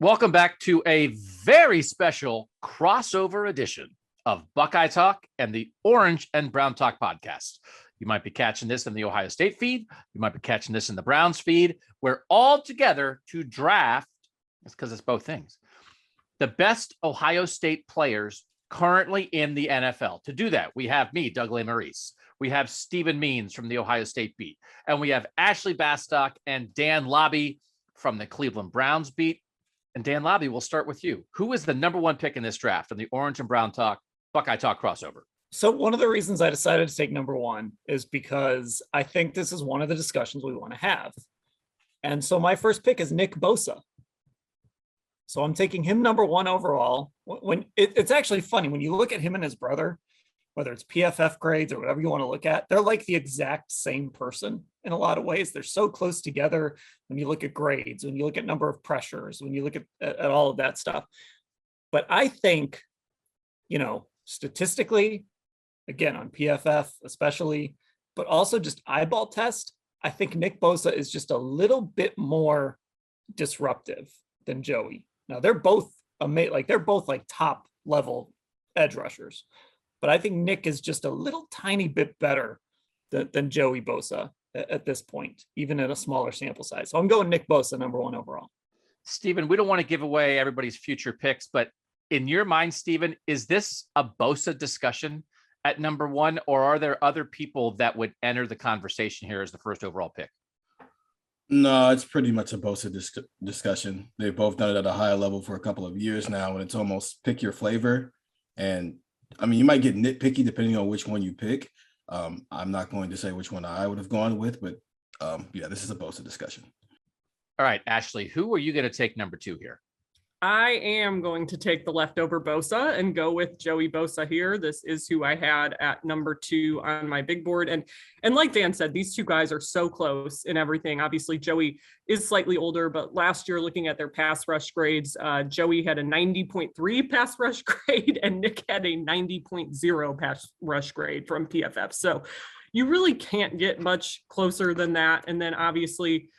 Welcome back to a very special crossover edition of Buckeye Talk and the Orange and Brown Talk podcast. You might be catching this in the Ohio State feed. You might be catching this in the Browns feed. We're all together to draft, it's because it's both things, the best Ohio State players currently in the NFL. To do that, we have me, Doug Lesmerises. We have Stephen Means from the Ohio State beat. And we have Ashley Bastock and Dan Labbe from the Cleveland Browns beat. And Dan Labbe, we'll start with you. Who is the number one pick in this draft in the Orange and Brown Talk, Buckeye Talk crossover? So one of the reasons I decided to take number one is because I think this is one of the discussions we want to have. And so my first pick is Nick Bosa. So I'm taking him number one overall. It's actually funny when you look at him and his brother, whether it's PFF grades or whatever you want to look at, they're like the exact same person in a lot of ways. They're so close together when you look at grades, when you look at number of pressures, when you look at all of that stuff. But I think, statistically, again, on PFF especially, but also just eyeball test, I think Nick Bosa is just a little bit more disruptive than Joey. Now they're both like top level edge rushers, but I think Nick is just a little tiny bit better than Joey Bosa at this point, even at a smaller sample size. So I'm going Nick Bosa number one overall. Stephen, we don't want to give away everybody's future picks, but in your mind, Stephen, is this a Bosa discussion at number one, or are there other people that would enter the conversation here as the first overall pick? No, it's pretty much a Bosa discussion. They've both done it at a higher level for a couple of years now, and it's almost pick your flavor. And I mean, you might get nitpicky depending on which one you pick. I'm not going to say which one I would have gone with, but this is a Bosa discussion. All right, Ashley, who are you going to take number two here? I am going to take the leftover Bosa and go with Joey Bosa here. This is who I had at number two on my big board. And like Dan said, these two guys are so close in everything. Obviously, Joey is slightly older, but last year, looking at their pass rush grades, Joey had a 90.3 pass rush grade and Nick had a 90.0 pass rush grade from PFF. So you really can't get much closer than that. And then obviously,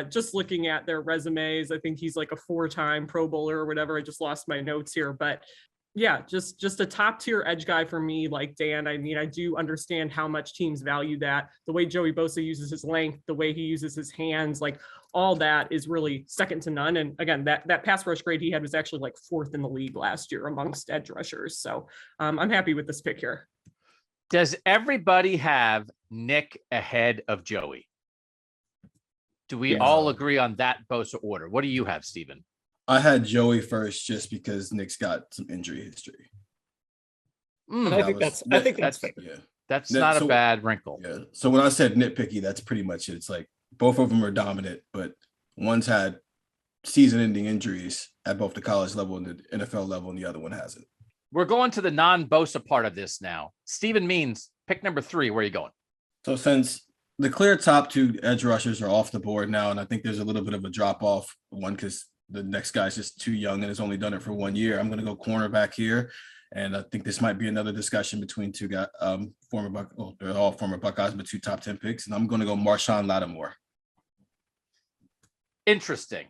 just looking at their resumes, I think he's like a 4-time Pro Bowler or whatever. I just lost my notes here, but yeah, just a top tier edge guy for me. Like Dan, I mean, I do understand how much teams value that. The way Joey Bosa uses his length, the way he uses his hands, like all that is really second to none. And again, that pass rush grade he had was actually like 4th in the league last year amongst edge rushers. So I'm happy with this pick here. Does everybody have Nick ahead of Joey? Do we all agree on that Bosa order? What do you have, Stephen? I had Joey first just because Nick's got some injury history. I think that's fair. Yeah. That's not a bad wrinkle. Yeah. So when I said nitpicky, that's pretty much it. It's like both of them are dominant, but one's had season-ending injuries at both the college level and the NFL level, and the other one hasn't. We're going to the non-Bosa part of this now. Stephen Means, pick number 3. Where are you going? So since the clear top 2 edge rushers are off the board now, and I think there's a little bit of a drop-off, one because the next guy's just too young and has only done it for 1 year. I'm going to go cornerback here, and I think this might be another discussion between two guys, they're all former Buckeyes, but 2 top 10 picks, and I'm going to go Marshawn Lattimore. Interesting.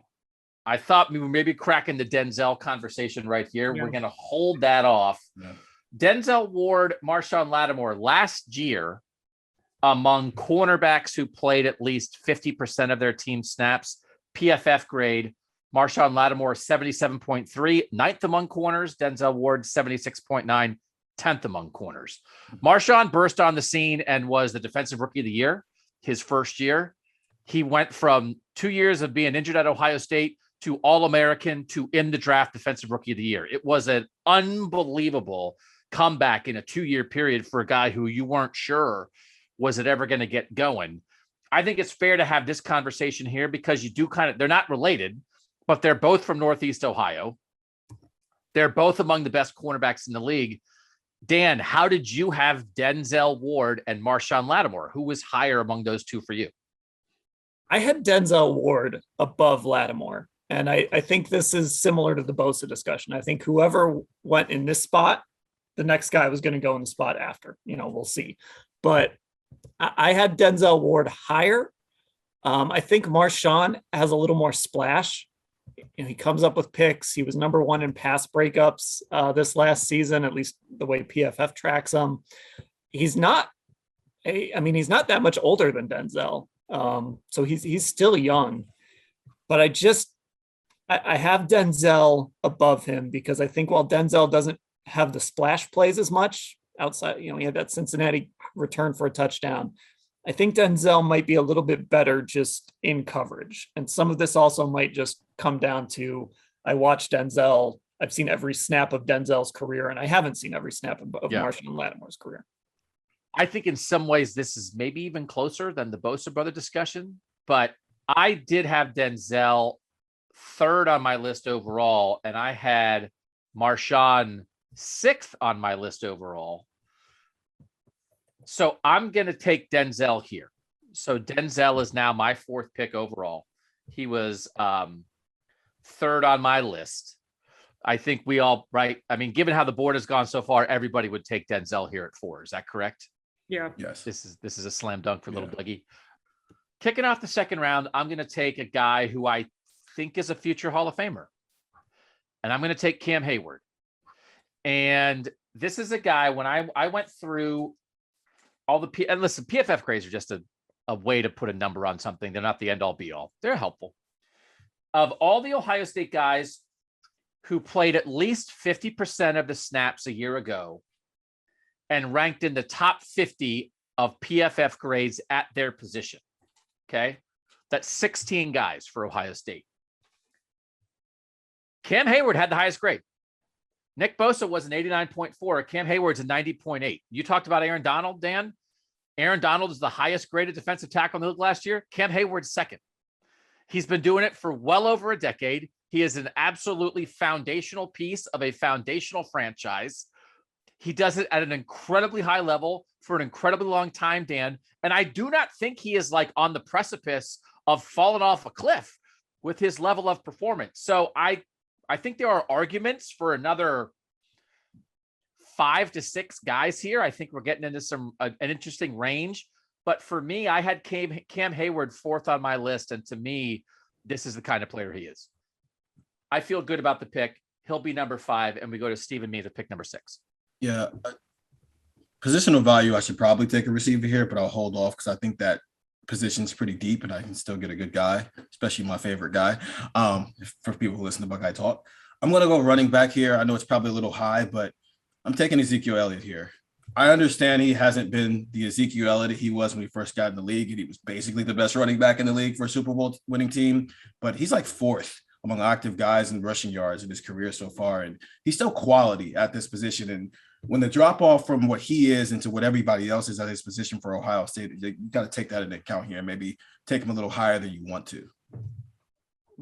I thought we were maybe cracking the Denzel conversation right here. Yeah. We're going to hold that off. Yeah. Denzel Ward, Marshawn Lattimore last year, among cornerbacks who played at least 50% of their team snaps, PFF grade, Marshawn Lattimore 77.3, 9th among corners, Denzel Ward 76.9, 10th among corners. Marshawn burst on the scene and was the defensive rookie of the year his first year. He went from 2 years of being injured at Ohio State to All-American to in the draft defensive rookie of the year. It was an unbelievable comeback in a 2-year period for a guy who you weren't sure was it ever going to get going. I think it's fair to have this conversation here because you do they're not related, but they're both from Northeast Ohio. They're both among the best cornerbacks in the league. Dan, how did you have Denzel Ward and Marshawn Lattimore? Who was higher among those two for you? I had Denzel Ward above Lattimore. And I think this is similar to the Bosa discussion. I think whoever went in this spot, the next guy was going to go in the spot after. We'll see. But I had Denzel Ward higher. I think Marshawn has a little more splash he comes up with picks. He was number one in pass breakups this last season, at least the way PFF tracks him. He's not he's not that much older than Denzel. So he's still young, but I have Denzel above him because I think while Denzel doesn't have the splash plays as much outside, he had that Cincinnati return for a touchdown. I think Denzel might be a little bit better just in coverage. And some of this also might just come down to, I watched Denzel. I've seen every snap of Denzel's career, and I haven't seen every snap of Marshawn and Lattimore's career. I think in some ways this is maybe even closer than the Bosa brother discussion, but I did have Denzel third on my list overall, and I had Marshawn sixth on my list overall. So I'm going to take Denzel here. So Denzel is now my fourth pick overall. He was third on my list. I think we all, right? I mean, given how the board has gone so far, everybody would take Denzel here at 4. Is that correct? Yeah. Yes. This is a slam dunk for little Dougie. Kicking off the second round, I'm going to take a guy who I think is a future Hall of Famer. And I'm going to take Cam Hayward. And this is a guy, when I went through all the and listen, PFF grades are just a way to put a number on something. They're not the end all be all. They're helpful. Of all the Ohio State guys who played at least 50% of the snaps a year ago and ranked in the top 50 of PFF grades at their position. Okay. That's 16 guys for Ohio State. Cam Hayward had the highest grade. Nick Bosa was an 89.4. Cam Hayward's a 90.8. You talked about Aaron Donald, Dan. Aaron Donald is the highest graded defensive tackle in the league last year. Cam Hayward's second. He's been doing it for well over a decade. He is an absolutely foundational piece of a foundational franchise. He does it at an incredibly high level for an incredibly long time, Dan. And I do not think he is like on the precipice of falling off a cliff with his level of performance. So I think there are arguments for another 5 to 6 guys here. I think we're getting into an interesting range. But for me, I had Cam Hayward fourth on my list. And to me, this is the kind of player he is. I feel good about the pick. He'll be number 5. And we go to Steve and me to pick number 6. Yeah. Positional value, I should probably take a receiver here, but I'll hold off because I think that position's pretty deep and I can still get a good guy, especially my favorite guy. For people who listen to Buckeye Talk, I'm going to go running back here. I know it's probably a little high, but I'm taking Ezekiel Elliott here. I understand he hasn't been the Ezekiel Elliott he was when he first got in the league, and he was basically the best running back in the league for a Super Bowl winning team, but he's like 4th among active guys in rushing yards in his career so far. And he's still quality at this position. And when the drop off from what he is into what everybody else is at his position for Ohio State, you got to take that into account here and maybe take him a little higher than you want to.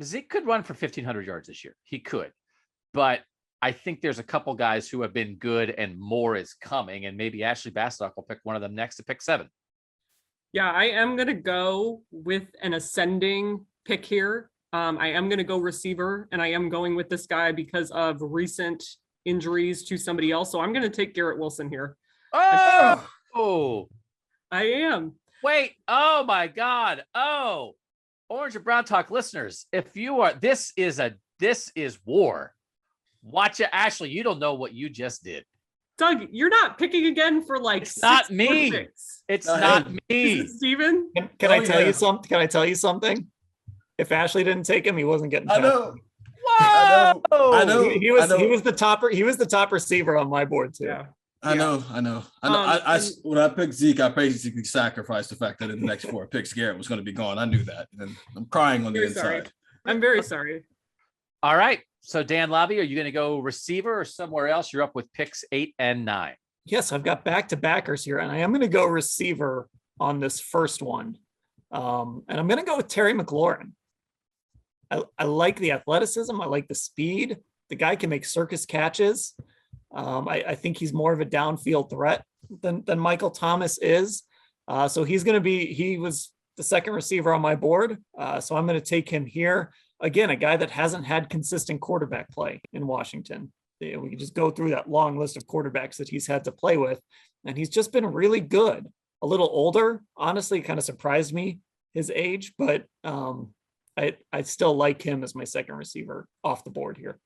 Zeke could run for 1,500 yards this year. He could, but I think there's a couple guys who have been good and more is coming. And maybe Ashley Bastock will pick one of them next to pick 7. Yeah, I am going to go with an ascending pick here. I am going to go receiver, and I am going with this guy because of recent injuries to somebody else. So I'm going to take Garrett Wilson here. Oh, I am. Wait. Oh my God. Oh, Orange and Brown Talk listeners. If you are, this is war. Watch it. Ashley, you don't know what you just did. Doug, you're not picking again for like it's not me. It's not me. Steven? Can I tell you something? Can I tell you something? If Ashley didn't take him, he wasn't getting I know. Whoa! I know. He was the top receiver on my board too. Yeah. I know. When I picked Zeke, I basically sacrificed the fact that in the next 4 picks, Garrett was going to be gone. I knew that. And I'm crying on the inside. Sorry. I'm very sorry. All right. So Dan Labbe, are you going to go receiver or somewhere else? You're up with picks 8 and 9. Yes, I've got back-to-backers here, and I am going to go receiver on this first one. And I'm going to go with Terry McLaurin. I like the athleticism. I like the speed. The guy can make circus catches. I think he's more of a downfield threat than Michael Thomas is. So he was the second receiver on my board. So I'm going to take him here. Again, a guy that hasn't had consistent quarterback play in Washington. We can just go through that long list of quarterbacks that he's had to play with. And he's just been really good. A little older, honestly, kind of surprised me, his age, but I still like him as my second receiver off the board here.